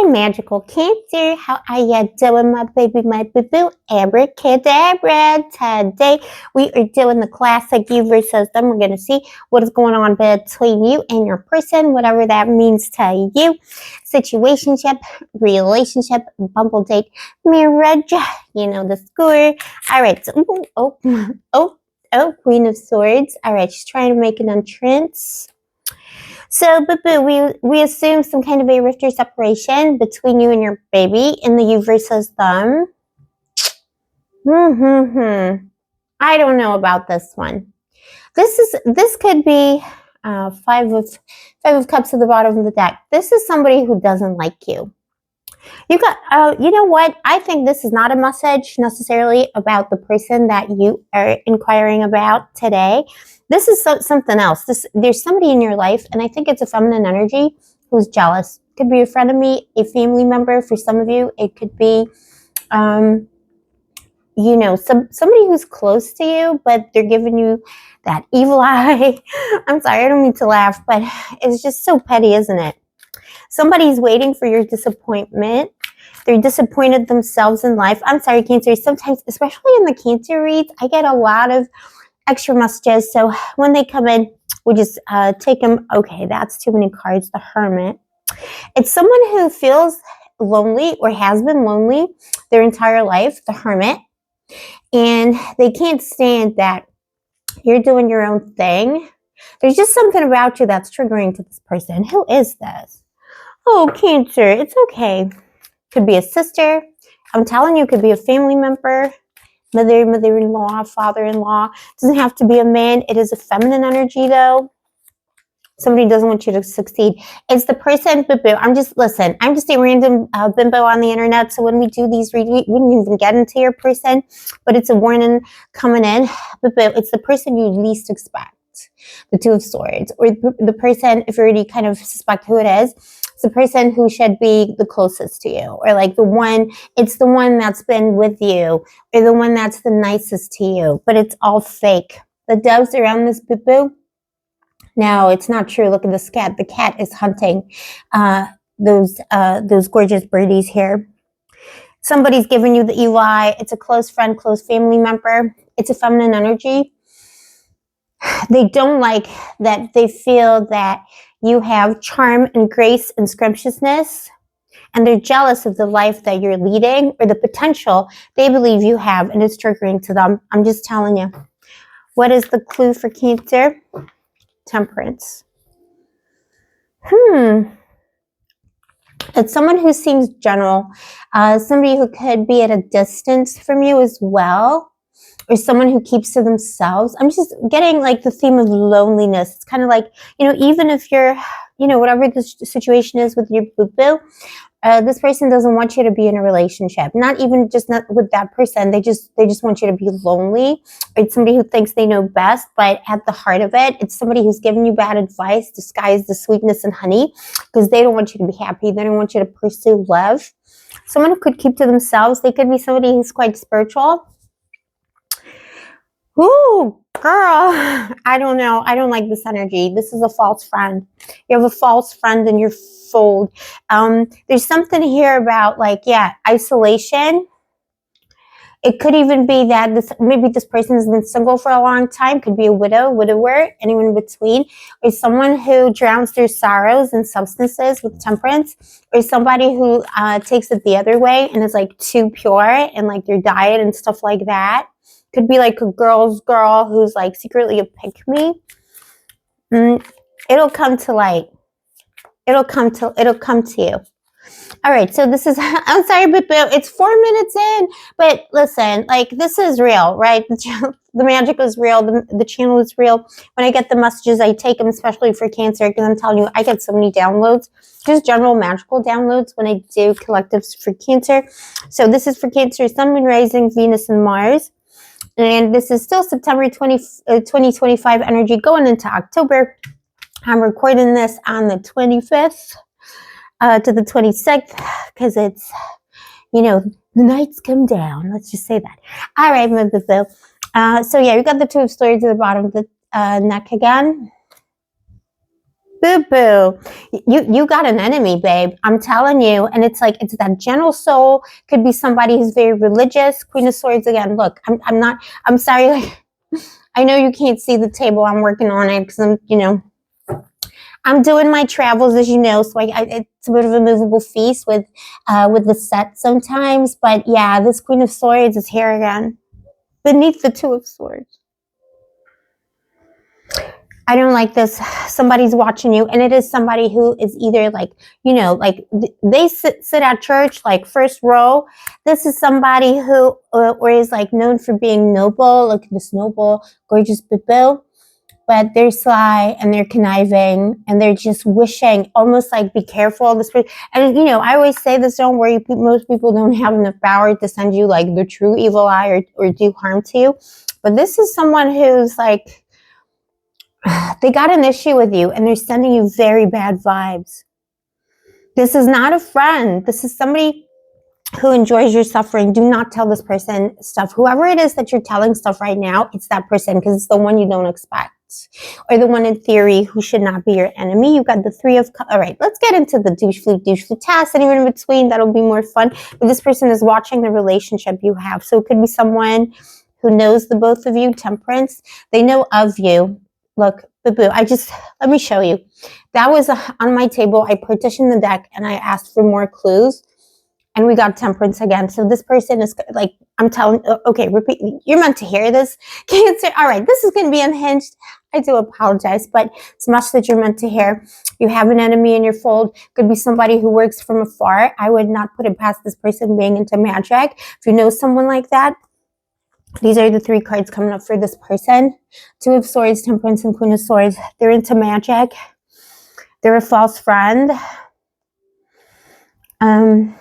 magical Cancer. How are you doing, my baby, my boo-boo? Abracadabra. Today, we are doing the classic you versus them. We're going to see what is going on between you and your person, whatever that means to you. Situationship, relationship, bumble date, marriage. You know the score. All right. So, Queen of Swords. All right. She's trying to make an entrance. So, we assume some kind of a rift or separation between you and your baby in the you versus them. I don't know about this one. This could be five of cups at the bottom of the deck. This is somebody who doesn't like you. You know what? I think this is not a message necessarily about the person that you are inquiring about today. This is something else. There's somebody in your life, and I think it's a feminine energy who's jealous. It could be a friend of me, a family member. For some of you, it could be, you know, somebody who's close to you, but they're giving you that evil eye. I'm sorry, I don't mean to laugh, but it's just so petty, isn't it? Somebody's waiting for your disappointment. They're disappointed themselves in life. I'm sorry, Cancer. Sometimes, especially in the Cancer reads, I get a lot of extra messages. So when they come in, we just take them. Okay, that's too many cards. The Hermit. It's someone who feels lonely or has been lonely their entire life. The Hermit. And they can't stand that you're doing your own thing. There's just something about you that's triggering to this person. Who is this? Oh, Cancer, it's okay. Could be a sister. I'm telling you, could be a family member, mother-in-law, father-in-law. Doesn't have to be a man. It is a feminine energy, though. Somebody doesn't want you to succeed. It's the person, boo-boo. I'm just a random bimbo on the internet. So when we do these reads, we wouldn't even get into your person, but it's a warning coming in. Boo-boo, it's the person you least expect. The Two of Swords, or the person, if you already kind of suspect who it is, it's the person who should be the closest to you, or like it's the one that's been with you, or the one that's the nicest to you, but it's all fake. The doves around this boo-boo, no, it's not true. Look at this cat. The cat is hunting those gorgeous birdies here. Somebody's giving you the evil eye. It's a close friend, close family member. It's a feminine energy. They don't like that. They feel that you have charm and grace and scrumptiousness, and they're jealous of the life that you're leading or the potential they believe you have, and it's triggering to them. I'm just telling you. What is the clue for Cancer? Temperance. It's someone who seems general, somebody who could be at a distance from you as well, or someone who keeps to themselves. I'm just getting like the theme of loneliness. It's kind of like, you know, even if you're, you know, whatever the situation is with your boo-boo, this person doesn't want you to be in a relationship. Not even just not with that person. They just want you to be lonely. It's somebody who thinks they know best, but at the heart of it, it's somebody who's giving you bad advice, disguised as sweetness and honey, because they don't want you to be happy. They don't want you to pursue love. Someone who could keep to themselves. They could be somebody who's quite spiritual. Ooh, girl, I don't know. I don't like this energy. This is a false friend. You have a false friend in your fold. There's something here about like, yeah, isolation. It could even be that maybe this person has been single for a long time. Could be a widower, anyone in between. Or someone who drowns their sorrows in substances with temperance. Or somebody who takes it the other way and is like too pure and like their diet and stuff like that. Could be like a girl's girl who's like secretly a pick-me. It'll come to light. It'll come to you. All right, so this is, I'm sorry, but it's 4 minutes in. But listen, like this is real, right? The magic is real. The channel is real. When I get the messages, I take them, especially for Cancer, because I'm telling you, I get so many downloads, just general magical downloads when I do collectives for Cancer. So this is for Cancer, Sun, Moon, Rising, Venus, and Mars. And this is still September 2025 energy going into October. I'm recording this on the 25th to the 26th because it's, you know, the nights come down. Let's just say that. All right, so yeah, we got the Two of Swords at the bottom of the neck again. Boo-boo. You got an enemy, babe. I'm telling you. And it's like, it's that gentle soul. Could be somebody who's very religious. Queen of Swords again. Look, I'm sorry. Like, I know you can't see the table. I'm working on it because I'm doing my travels, as you know. So it's a bit of a movable feast with the set sometimes. But yeah, this Queen of Swords is here again. Beneath the Two of Swords. I don't like this. Somebody's watching you, and it is somebody who is either like, like they sit at church, like first row. This is somebody who or is like known for being noble, like this noble, gorgeous boo, but they're sly and they're conniving and they're just wishing, almost like, be careful. This person, and I always say this: don't worry. Most people don't have enough power to send you like the true evil eye or do harm to you, but this is someone who's like, they got an issue with you and they're sending you very bad vibes. This is not a friend. This is somebody who enjoys your suffering. Do not tell this person stuff. Whoever it is that you're telling stuff right now, it's that person because it's the one you don't expect. Or the one in theory who should not be your enemy. You got the Three of Cups. All right, let's get into the douche flute test. Anyone in between, that'll be more fun. But this person is watching the relationship you have. So it could be someone who knows the both of you, Temperance. They know of you. Look, boo-boo, let me show you. That was on my table. I partitioned the deck and I asked for more clues and we got Temperance again. So this person is like, I'm telling, okay, repeat, you're meant to hear this. Cancer, all right, this is going to be unhinged. I do apologize, but it's much that you're meant to hear. You have an enemy in your fold. Could be somebody who works from afar. I would not put it past this person being into magic. If you know someone like that, these are the three cards coming up for this person. Two of Swords, Temperance, and Queen of Swords. They're into magic. They're a false friend. And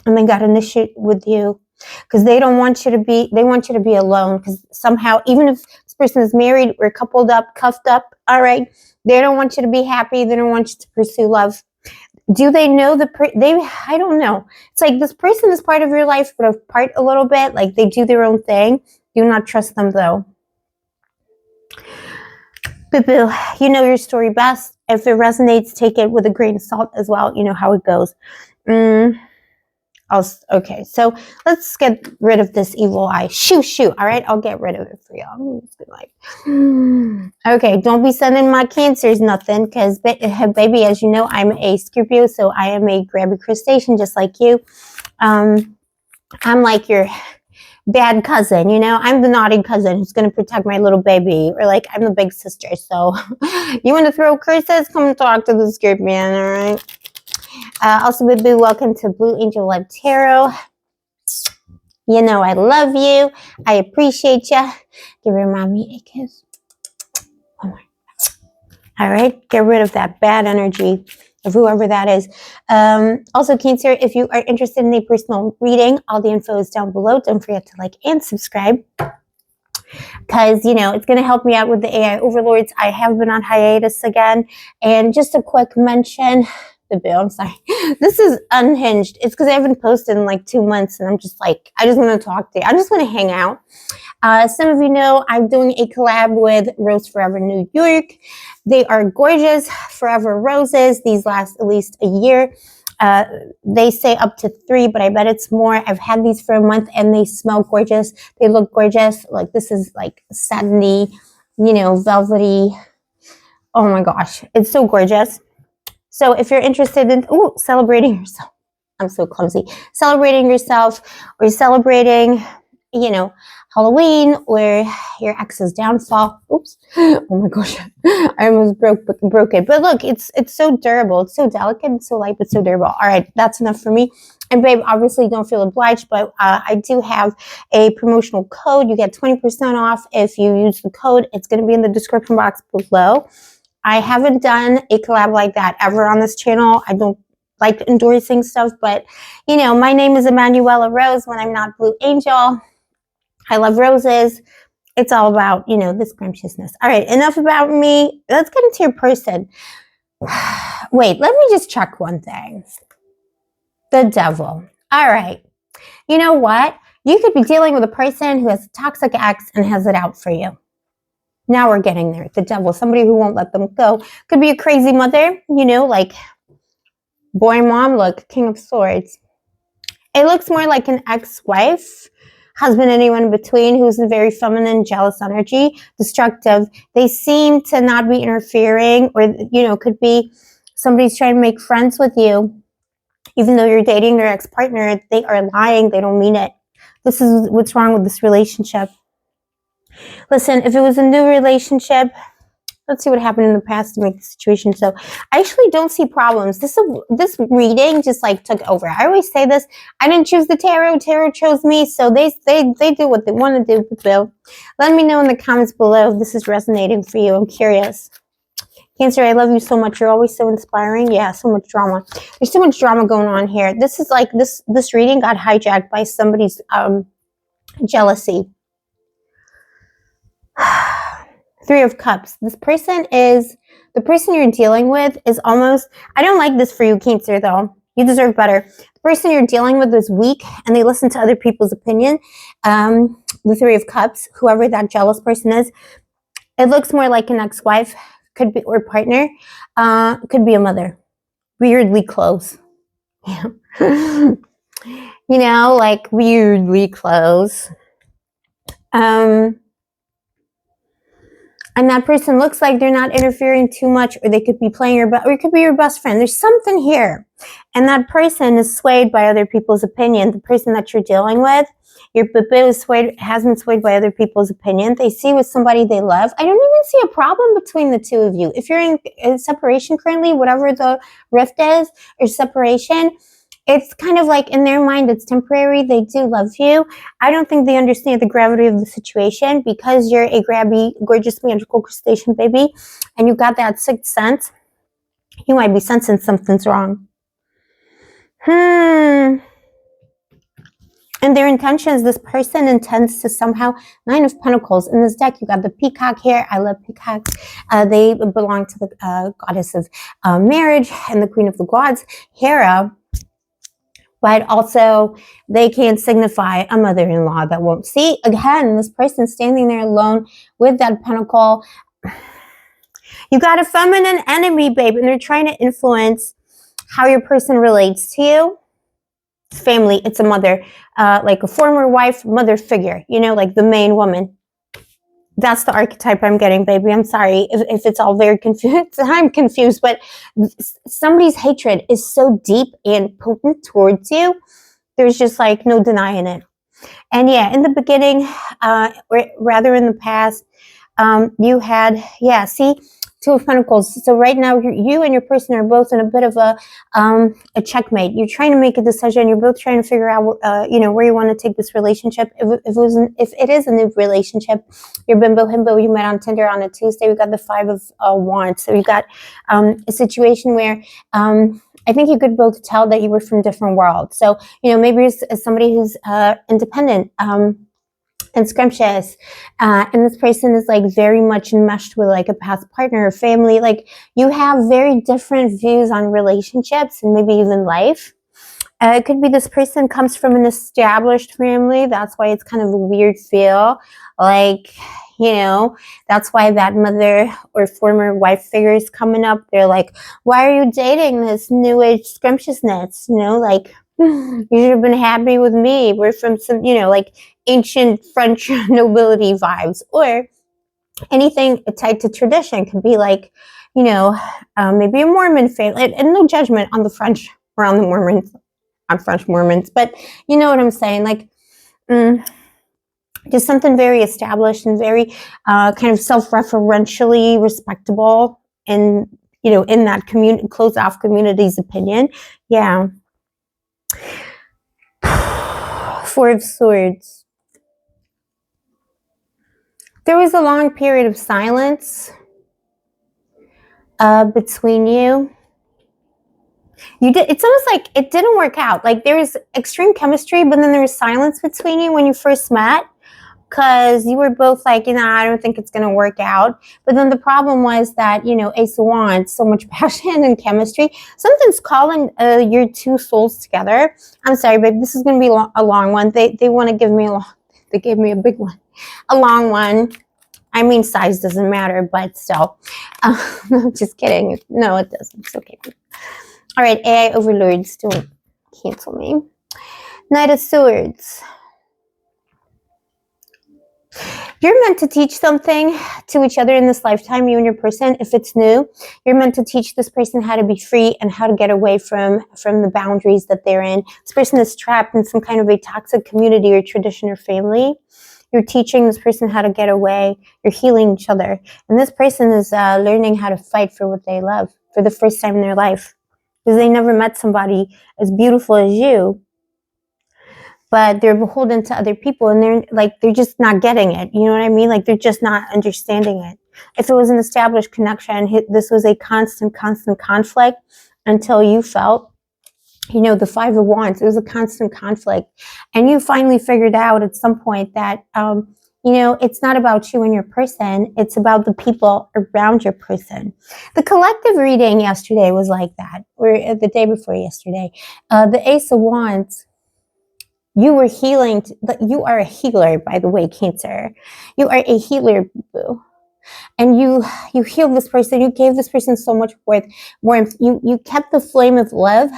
they got an issue with you because they want you to be alone because somehow, even if this person is married or coupled up, cuffed up, all right, they don't want you to be happy. They don't want you to pursue love. Do they know I don't know. It's like this person is part of your life, but apart a little bit. Like they do their own thing. Do not trust them though. Boo-boo, you know your story best. If it resonates, take it with a grain of salt as well. You know how it goes. Okay, so let's get rid of this evil eye. Shoo. All right, I'll get rid of it for y'all. Okay, don't be sending my cancers nothing because, baby, as you know, I'm a Scorpio, so I am a grabby crustacean just like you. I'm like your bad cousin, I'm the naughty cousin who's going to protect my little baby, or like I'm the big sister. So you want to throw curses? Come talk to the Scorpion, all right? Also, baby, welcome to Blue Angel Live Tarot. You know I love you. I appreciate you. Give your mommy a kiss. One more. All right, get rid of that bad energy of whoever that is. Also, Cancer, if you are interested in a personal reading, all the info is down below. Don't forget to like and subscribe because, it's going to help me out with the AI overlords. I have been on hiatus again. And just a quick mention, I'm sorry. This is unhinged. It's because I haven't posted in like 2 months and I'm just like, I just want to talk to you. I just want to hang out. Some of you know I'm doing a collab with Rose Forever New York. They are gorgeous, forever roses. These last at least a year. They say up to 3, but I bet it's more. I've had these for a month and they smell gorgeous. They look gorgeous. Like this is like satiny, velvety. Oh my gosh. It's so gorgeous. So if you're interested in celebrating yourself, I'm so clumsy, celebrating yourself or celebrating, Halloween or your ex's downfall. Oops. Oh my gosh. I almost broke it. But look, it's so durable. It's so delicate. It's so light, but so durable. All right. That's enough for me. And babe, obviously don't feel obliged, but I do have a promotional code. You get 20% off if you use the code. It's going to be in the description box below. I haven't done a collab like that ever on this channel. I don't like endorsing stuff, but my name is Emanuela Rose when I'm not Blue Angel. I love roses. It's all about, this scrumptiousness. All right, enough about me. Let's get into your person. Wait, let me just check one thing. The devil. All right. You know what? You could be dealing with a person who has a toxic ex and has it out for you. Now we're getting there. The devil, somebody who won't let them go. Could be a crazy mother, you know, like boy, mom, look, King of Swords. It looks more like an ex-wife, husband, anyone in between, who's a very feminine, jealous energy, destructive. They seem to not be interfering, or, you know, could be somebody's trying to make friends with you. Even though you're dating their ex-partner, they are lying. They don't mean it. This is what's wrong with this relationship. Listen, if it was a new relationship, let's see what happened in the past to make the situation. So I actually don't see problems. This reading just like took over. I always say this. I didn't choose the tarot. Tarot chose me. So they do what they want to do. But let me know in the comments below if this is resonating for you. I'm curious. Cancer, I love you so much. You're always so inspiring. Yeah, so much drama. There's so much drama going on here. This is like this reading got hijacked by somebody's jealousy. Three of Cups. This person is, the person you're dealing with is almost, I don't like this for you, Cancer, though. You deserve better. The person you're dealing with is weak, and they listen to other people's opinion. The Three of Cups, whoever that jealous person is, it looks more like an ex-wife, could be, or partner, could be a mother. Weirdly close. Yeah. You know, like weirdly close. And that person looks like they're not interfering too much, or they could be playing or it could be your best friend. There's something here. And that person is swayed by other people's opinion. The person that you're dealing with, your boo has been swayed by other people's opinion. They see with somebody they love. I don't even see a problem between the two of you. If you're in separation currently, whatever the rift is, or separation, it's kind of like in their mind, it's temporary. They do love you. I don't think they understand the gravity of the situation, because you're a grabby, gorgeous, magical crustacean baby, and you got that sixth sense. You might be sensing something's wrong. And their intentions, this person intends to somehow, Nine of Pentacles. In this deck, you got the peacock here. I love peacocks. They belong to the goddess of marriage and the queen of the gods, Hera. But also, they can signify a mother-in-law that won't see. Again, this person standing there alone with that pentacle. You got a feminine enemy, babe, and they're trying to influence how your person relates to you. It's family, it's a mother, like a former wife, mother figure, you know, like the main woman. That's the archetype I'm getting, baby. I'm sorry if it's all very confused. I'm confused, but somebody's hatred is so deep and potent towards you. There's just like no denying it. And yeah, in the beginning, or rather in the past, you had, yeah, see, Two of Pentacles. So right now, you and your person are both in a bit of a checkmate. You're trying to make a decision. You're both trying to figure out, you know, where you want to take this relationship. If it is a new relationship, you're bimbo himbo. You met on Tinder on a Tuesday. We got the Five of Wands. So you got a situation where I think you could both tell that you were from different worlds. So, you know, maybe as somebody who's independent, and scrumptious, and this person is like very much enmeshed with like a past partner or family. Like, you have very different views on relationships and maybe even life. It could be this person comes from an established family. That's why it's kind of a weird feel. Like, you know, that's why that mother or former wife figure is coming up. They're like, why are you dating this new age scrumptiousness? You know, like, you should have been happy with me. We're from some, you know, like ancient French nobility vibes, or anything tied to tradition. Could be like, you know, maybe a Mormon family. And no judgment on the French or on the Mormons, on French Mormons, but you know what I'm saying? Like, just something very established and very kind of self-referentially respectable, and, you know, in that community, closed off community's opinion. Yeah. Four of Swords. There was a long period of silence between you. It's almost like it didn't work out. Like, there was extreme chemistry, but then there was silence between you when you first met, because you were both like, you know, I don't think it's going to work out. But then the problem was that, you know, Ace of Wands, so much passion and chemistry. Something's calling your two souls together. I'm sorry, babe, this is going to be a long one. They want to give me they gave me a big one. A long one. I mean, size doesn't matter, but still. No, just kidding. No, it doesn't. It's okay. All right, AI overlords, don't cancel me. Knight of Swords. You're meant to teach something to each other in this lifetime, you and your person. If it's new, you're meant to teach this person how to be free and how to get away from the boundaries that they're in. This person is trapped in some kind of a toxic community or tradition or family. You're teaching this person how to get away. You're healing each other. And this person is learning how to fight for what they love for the first time in their life. Because they never met somebody as beautiful as you. But they're beholden to other people, and they're just not getting it. You know what I mean? Like, they're just not understanding it. If it was an established connection, this was a constant conflict until you felt, you know, the Five of Wands. It was a constant conflict. And you finally figured out at some point that, you know, it's not about you and your person. It's about the people around your person. The collective reading yesterday was like that, or the day before yesterday. The Ace of Wands. You were healing. You are a healer, by the way, Cancer. You are a healer, boo. And you healed this person. You gave this person so much warmth. You kept the flame of love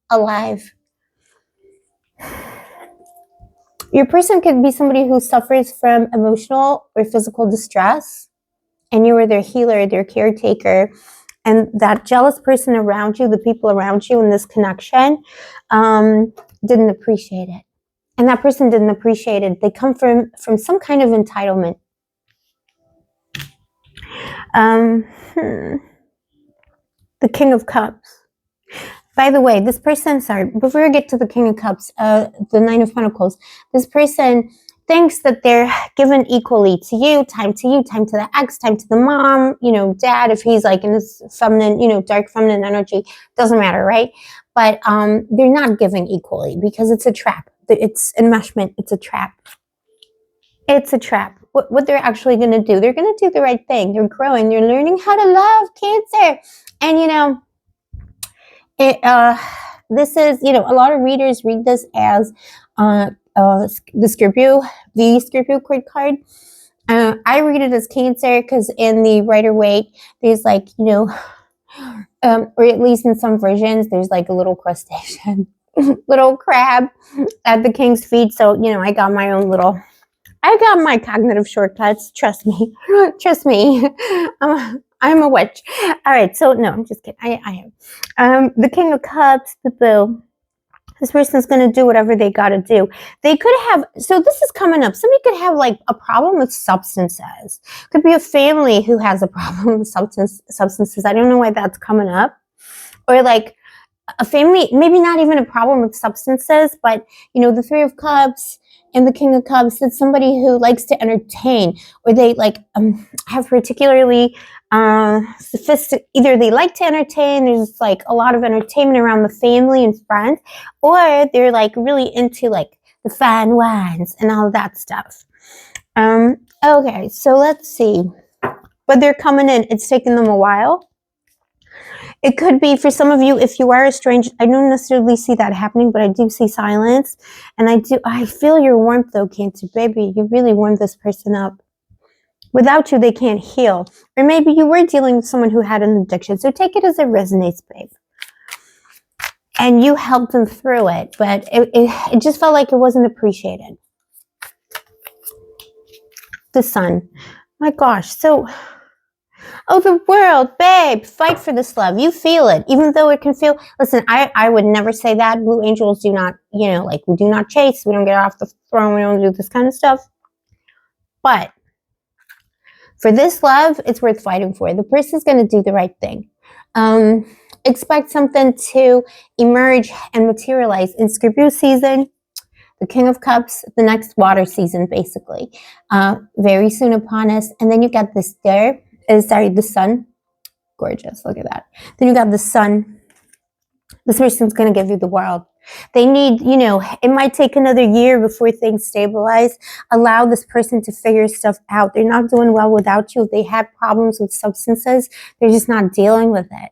alive. Your person could be somebody who suffers from emotional or physical distress, and you were their healer, their caretaker. And that jealous person around you, the people around you in this connection, didn't appreciate it. And that person didn't appreciate it. They come from some kind of entitlement. The King of Cups. By the way, this person, sorry, before we get to the King of Cups, the Nine of Pentacles, this person thinks that they're given equally to you, time to the ex, time to the mom, you know, dad, if he's like in this feminine, you know, dark feminine energy, doesn't matter, right? But they're not giving equally because it's a trap. It's enmeshment. It's a trap. It's a trap. What they're actually going to do, they're going to do the right thing. They're growing. They're learning how to love, Cancer. And, you know, this is, you know, a lot of readers read this as the Scorpio Quid card. I read it as Cancer because in the Rider-Waite, there's like, you know, or at least in some versions, there's like a little crustacean. Little crab at the king's feet. So, you know, I got my cognitive shortcuts. Trust me. Trust me. I'm a witch. All right. So, no, I'm just kidding. I am. The King of Cups, the boo. This person's going to do whatever they got to do. They could have, so this is coming up. Somebody could have like a problem with substances. Could be a family who has a problem with substances. I don't know why that's coming up. Or like, a family, maybe not even a problem with substances, but, you know, the Three of Cups and the King of Cups, it's somebody who likes to entertain, or they like have particularly either they like to entertain, there's like a lot of entertainment around the family and friends, or they're like really into like the fine wines and all of that stuff. Okay, so let's see. But they're coming in. It's taken them a while. It could be for some of you, if you are estranged, I don't necessarily see that happening, but I do see silence. And I feel your warmth though, Cancer. Baby, you really warmed this person up. Without you, they can't heal. Or maybe you were dealing with someone who had an addiction. So take it as it resonates, babe. And you helped them through it, but it just felt like it wasn't appreciated. The Sun. My gosh, so... Oh, the world, babe, fight for this love. You feel it, even though it can feel... Listen, I would never say that. Blue angels do not, you know, like, we do not chase. We don't get off the throne. We don't do this kind of stuff. But for this love, it's worth fighting for. The person's going to do the right thing. Expect something to emerge and materialize in Scorpio season. The King of Cups, the next water season, basically. Very soon upon us. And then you got this there. The Sun. Gorgeous. Look at that. Then you got the Sun. This person's going to give you the world. They need, you know, it might take another year before things stabilize. Allow this person to figure stuff out. They're not doing well without you. If they had problems with substances, they're just not dealing with it.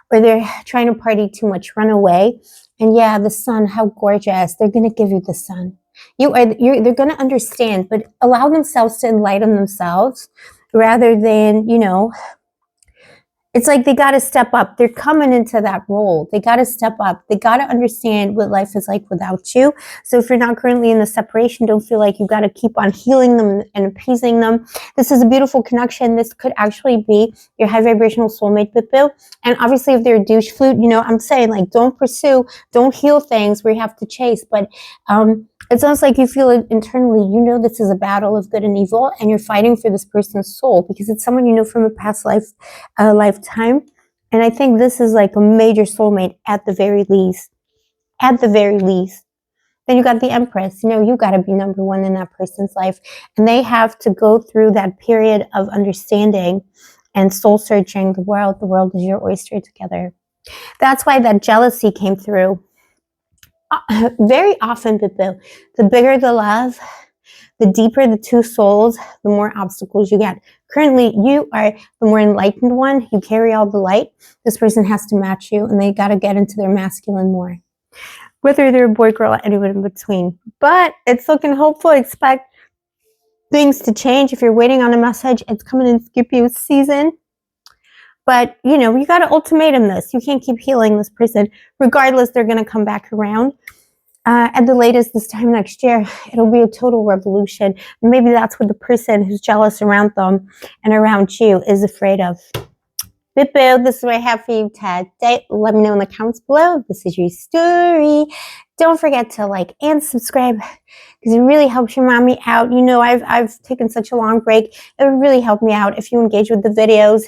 Or they're trying to party too much, run away. And yeah, the Sun, how gorgeous. They're going to give you the Sun. They're going to understand, but allow themselves to enlighten themselves. rather than, you know, it's like they got to step up. They're coming into that role. They got to step up. They got to understand what life is like without you. So if you're not currently in the separation, don't feel like you got to keep on healing them and appeasing them. This is a beautiful connection. This could actually be your high vibrational soulmate, Bill. And obviously if they're a douche flute, you know, I'm saying like don't pursue, don't heal things where you have to chase. But it's almost like you feel it internally, you know, this is a battle of good and evil, and you're fighting for this person's soul because it's someone you know from a past lifetime. And I think this is like a major soulmate at the very least. At the very least. Then you got the Empress. You know, you got to be number one in that person's life. And they have to go through that period of understanding and soul searching the world. The world is your oyster together. That's why that jealousy came through. Very often, the bigger the love, the deeper the two souls, the more obstacles you get. Currently, you are the more enlightened one. You carry all the light. This person has to match you, and they got to get into their masculine more. Whether they're a boy, girl, or anyone in between. But it's looking hopeful. Expect things to change. If you're waiting on a message, it's coming in Scorpio season. But, you know, you got to ultimatum this. You can't keep healing this person. Regardless, they're going to come back around. At the latest, this time next year, it'll be a total revolution. Maybe that's what the person who's jealous around them and around you is afraid of. Boo, this is what I have for you today. Let me know in the comments below if this is your story. Don't forget to like and subscribe because it really helps your mommy out. You know, I've taken such a long break. It would really help me out if you engage with the videos.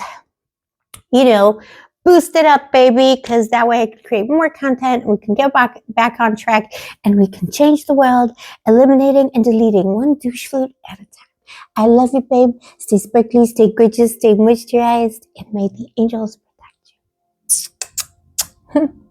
You know, boost it up, baby, because that way I can create more content and we can get back on track and we can change the world, eliminating and deleting one douche flute at a time. I love you, babe. Stay sparkly, stay gorgeous, stay moisturized, and may the angels protect you.